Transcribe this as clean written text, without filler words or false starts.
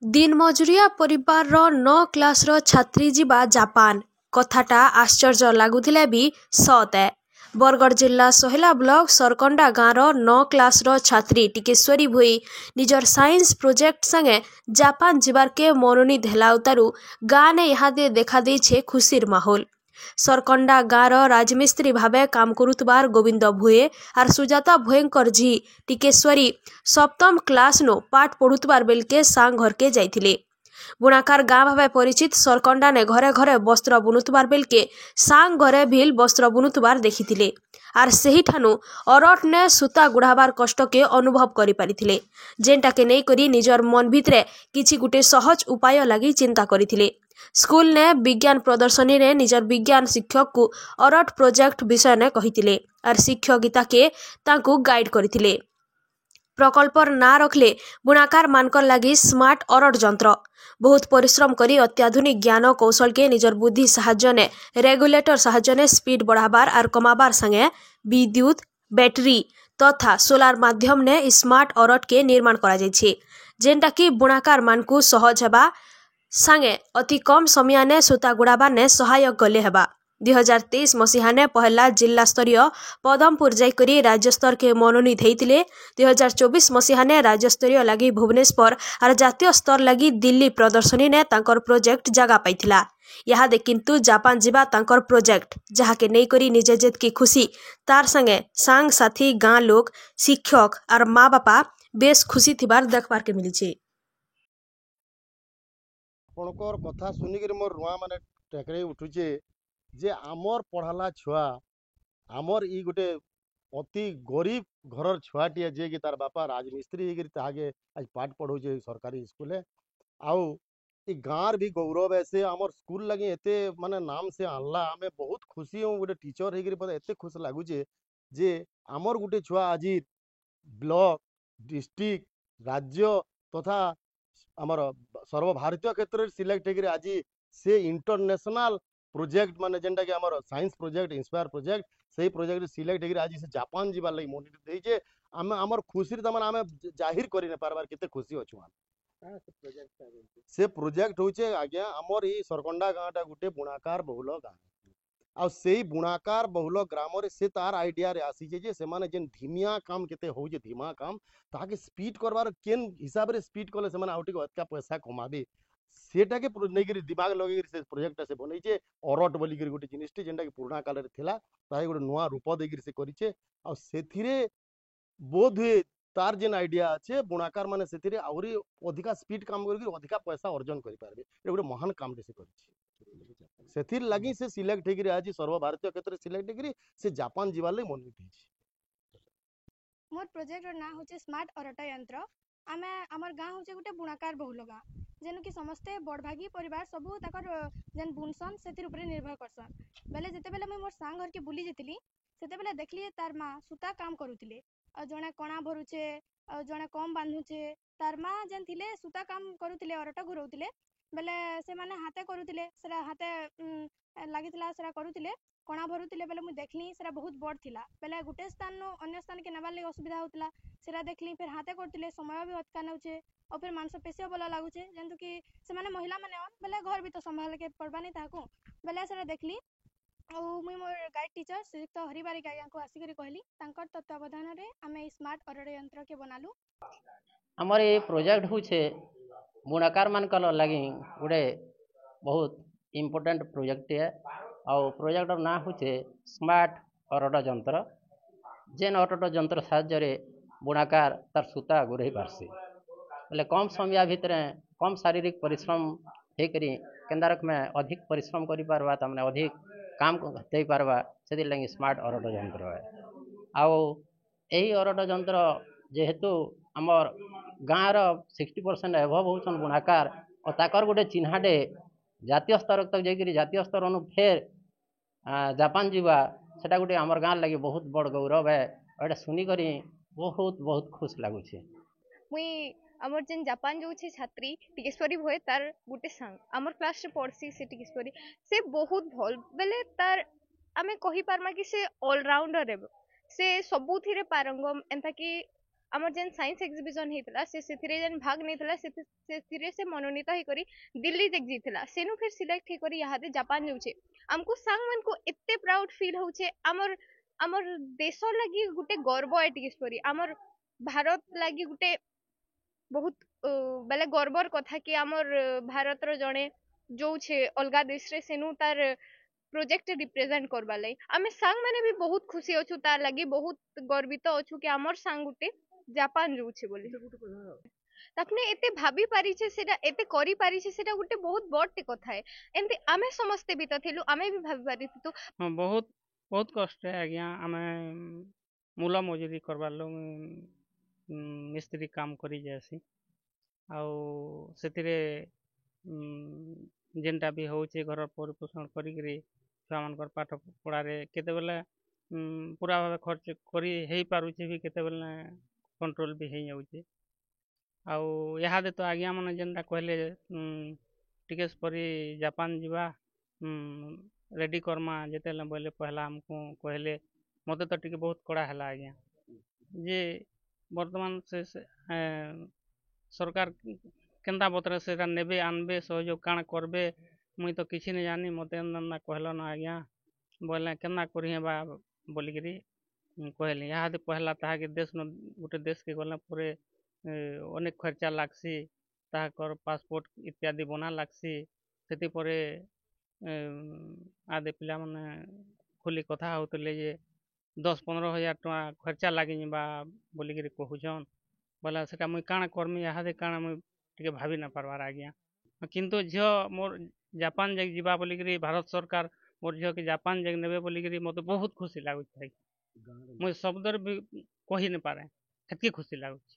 दिन मजुरिया परिवार नौ क्लास छात्री जीवा जापान कथाटा आश्चर्य लगुले भी सत है। बरगढ़ जिला सोहेला ब्लॉक सरकंडा गाँव नौ क्लास छात्री टिकेश्वरी भोई निजर साइंस प्रोजेक्ट संगे जापान जीवार के मनोनीत हेलाउतारू गाँ ने इहादे देखा देछे खुशीर माहौल। सरकंडा गाँव राजमिस्त्री भावे काम करुतबार गोविंद भुए आर सुजाता भुएंकर झी टिकेश्वरी सप्तम क्लास नो पाठ पढ़ुतबार बेलके सांग घर के जाइथिले। बुणाकार गाँ भावे परिचित सरकंडा ने घरे घरे वस्त्र बुनुतबार बेलके सांग घरे भिल वस्त्र बुनुतबार देखिथिले आर सही ठानु अरट ने सूता गुढ़ाबार कष्ट के अनुभव करि पारिथिले, जेनटा के नै करी निजर मन भितरे किछि गुटे सहज उपाय लगी चिंता करिथिले। स्कूल ने विज्ञान प्रदर्शनी ने निजर विज्ञान शिक्षक को अरट प्रोजेक्ट विषय ने कहिथिले आर शिक्षक गीता के तांकु गाइड करिथिले। प्रकल्पर ना रखले बुणाकार मानकर लगी स्मार्ट अरट जंत्र बहुत परिश्रम करी अत्याधुनिक ज्ञान कौशल के निजर बुद्धि साहाय्य ने रेगुलेटर साहाय्य ने स्पीड बढ़ाबार आर कमाबार संगे विद्युत बैटरी तथा सोलार माध्यम ने स्मार्ट अरट के निर्माण करा जायछि, जेनटा कि बुणाकार मानकु सहज हेबा संगे अति कम समय ने सूता गुड़ाबा ने सहायक गले हेबा। 2023 मसीहा ने पहला जिला स्तरीय पदमपुर जाइकरी राज्य स्तर के मनोनीत होइतिले। 2024 मसीहा ने राज्य स्तरीय लगी भुवनेश्वर और जातीय स्तर लगी दिल्ली प्रदर्शनी ने तांकर प्रोजेक्ट जगह पाइथिला। यहाँ दे किंतु जापान जीवा तांकर प्रोजेक्ट जहाँ के नहीं करी निजे जेत की खुशी तार संगे सांग साथी गाँ लोग शिक्षक और माँ बापा बेस खुशी थिबार देखबार के मिली छे। आपणकर कथा सुनिक मोर रुआ माने टेकरे उठुचे जे आमर पढ़ाला छुआ आमर ई गोटे अति गरीब घरर छुआटिए जे कि तार बापा राजमिस्त्री होकर ताके आज पाठ पढ़ाऊे सरकारी स्कूल आउ ई गाँव भी गौरव है से आमर स्कूल लगे एते माने नाम से आनला आमे बहुत खुशी हूँ गोटे टीचर होकर एते खुश लगुचे जे आमर गोटे छुआ आज ब्लॉक डिस्ट्रिक्ट राज्य तथा आमर सर्वभारतीय क्षेत्र में सिलेक्ट होकर आज से इंटरनेशनल प्रोजेक्ट माने जेनटा कि आमर साइंस प्रोजेक्ट इंस्पायर प्रोजेक्ट से प्रोजेक्ट सिलेक्ट होकर आज से जापान जीवार लगी मनोनीत होइछे। आमे आमर खुशी तमन आमे जाहिर करि न पारबार केते खुशी अछु। से प्रोजेक्ट होचे आज्ञा आमर ई सरकंडा गाँटा गोटे बुणाकार बहुल गाँ आ सेई बुणाकार बहुल ग्राम से तार आइडिया रे आसी जे से माने जेन धीमिया काम केते होजे धीमा काम ताके स्पीड करबार केन हिसाब रे स्पीड कले से माने आउटी अधिका पैसा कमाबे सेटा के नेगिरी दिमाग लगे से प्रोजेक्ट से बनैछे अरट बोली करी गोटे जिनिसटी जेनटा कि पुराना काल रे थिला ताई गोटे नुआ रूप देगिरी से करिछे आ सेथिरे बोध हुए तार जेन आइडिया अच्छे बुणाकार माने सेथिरे आउरी अधिका स्पीड काम करके अधिका पैसा अर्जन करि पारबे ए गोटे महान काम से करिछे सेथिर लगी से सिलेक्ट होकर आज सर्वभारतीय क्षेत्र सिलेक्ट होकर से जापान जीवार लगी मनोनीत होइछे। मोर प्रोजेक्ट ना होचे स्मार्ट अरट यंत्र आमे हमर गाँ होचे गोटे बुणाकार बहुल गाँ जेनु कि समस्ते बड़भागी परिवार सबू ताकर जेन बुनसन सेतिर ऊपर निर्भर करसन बेले जते बेले मोर सांग घर के बुली जेतिली सेते बेले देखली तार माँ सूता काम करुतिले और जणे कणा भरुचे और जणे कम बांधुचे तार माँ जेन थिले सूता काम करुतिले अरट घुरौतिले बेले से माने हाथे करुतिले सेरा हाथे लागितला सेरा करुतिले कणा भरुतिले बेले मु देखली सेरा बहुत बड़ थिला बेले गुटे स्थान नो अन्य स्थान के नेबार लागि असुविधा होतला सेरा देखली फिर हाथे करतिले समय भी अटका नउचे और फिर मांसपेशी बोला लागुचे जेंतु कि से माने महिला माने अन बेले घर भी तो संभाल के पड़बा नहीं ताको बेले सेरा देखली और मुई मोर गाइड टीचर श्रीयुक्त हरिबारी गाया को आसी करी कहली तांकर तत्वावधान रे आमे स्मार्ट अरट यंत्र के बनालु। हमर ये प्रोजेक्ट होछे बुणाकार मानकर लगी गोटे बहुत इम्पोर्टेंट प्रोजेक्ट है और प्रोजेक्टर ना होछे स्मार्ट अरट जंत्र जेन अरट जंत्र साहाय्य बुणाकार तार सूता गुरई पारसी बोले कम समय भितर कम शारीरिक परिश्रम होकर केन्दारक में अधिक परिश्रम करि पारबा तमने अधिक काम दे पारबा से लगी स्मार्ट अरट जंत्र है आउ यही अरट जंत्र जेहेतु आमर गाँव 60% एभव होसन बुणाकार और ताकर गोटे चिन्हाटे जातीय स्तर तक जाकर जातीय स्तर अनु फेर जापान जीवा सेटा गोटे आमर गाँव लगे बहुत बड़ गौरव है और सुनिक बहुत बहुत खुश लगुचे। मुई आमर जेन जापान जो छात्री टिकेश्वरी भोए तार गोटे सांग आमर क्लास रे पढ़सी से टिकेश्वरी से बहुत भल बेले तार आमे कहि पारमा कि से ऑलराउंडर है से सबुथिरे पारंगम एंता कि आमर जेन साइंस एग्जिबिशन हेतला से जेन भाग नेतला से मनोनीत हे करी दिल्ली तक जीतला सेनु फिर सिलेक्ट हे करी यहाँ जापान जाउछे हमको सांग मन को एते प्राउड फील होछे अमर अमर देश लगी गुटे गर्व है टिकेश्वरी अमर भारत लगी गुटे बहुत बेले गर्वर कथा कि आमर भारत रो जणे जो छे अलगा देश रे सेनु तार प्रोजेक्ट रिप्रेजेंट करबा लाई आमे सांग माने भी बहुत खुशी अछु तार लगी बहुत गर्वित अछु कि आमर सांग गुटे जापान जो छे बोली तापने एते भाबी पारी छे सेटा एते करी पारी छे सेटा गुटे बहुत बड़टे कथा है एंते आमे समस्ते भी थिलु आमे भी भाबी पारी तो हाँ बहुत बहुत कष्ट है आज्ञा आमे मूला मजूरी करबार लोग मिस्त्री काम करी जासी आउ सेतिरे जेनटा भी होचे घर परिपोषण करी छुआ मानकर पाठ पढ़ारे केतेबेले पूरा भाव खर्च करी हेई पारुचे भी केतेबेले कंट्रोल भी हेई जाउचे आउ इहादे तो आज्ञा मन जेनटा कहले टिकेस परी जापान जीवा रेडी करमा जेतेले बोले पहला हमको कहले मते तो टिके बहुत कड़ा हला आज्ञा जे वर्तमान से सरकार केंदा बतरे सेटा नेबे आनबे सहयोग काण करबे मुई तो किछि नहीं जानी मते ना कहलो ना आज्ञा बोले केना करी बा बोलिकरी कहले यहाँ पहला ताके देश न गोटे देश के गला पूरे अनेक खर्चा लागसी ताकर पासपोर्ट इत्यादि बना लागसी सेति परे आदे पिला माने खुली कथा होतले जे 10-15 हजार टका खर्चा लागि बा बोलिकरी कहूछन बोला सेटा मुई काण करमी यहाँ काण मुई टिके भाभी ना पारबार आज्ञा किंतु झियो मोर जापान जग जीवा बोलिकरी भारत सरकार मोर झियो के जापान जग नेबे बोलिकरी मते बहुत खुशी लागुछ मुई शब्दर भी कहि न पारे हेतकी खुशी लागुछ।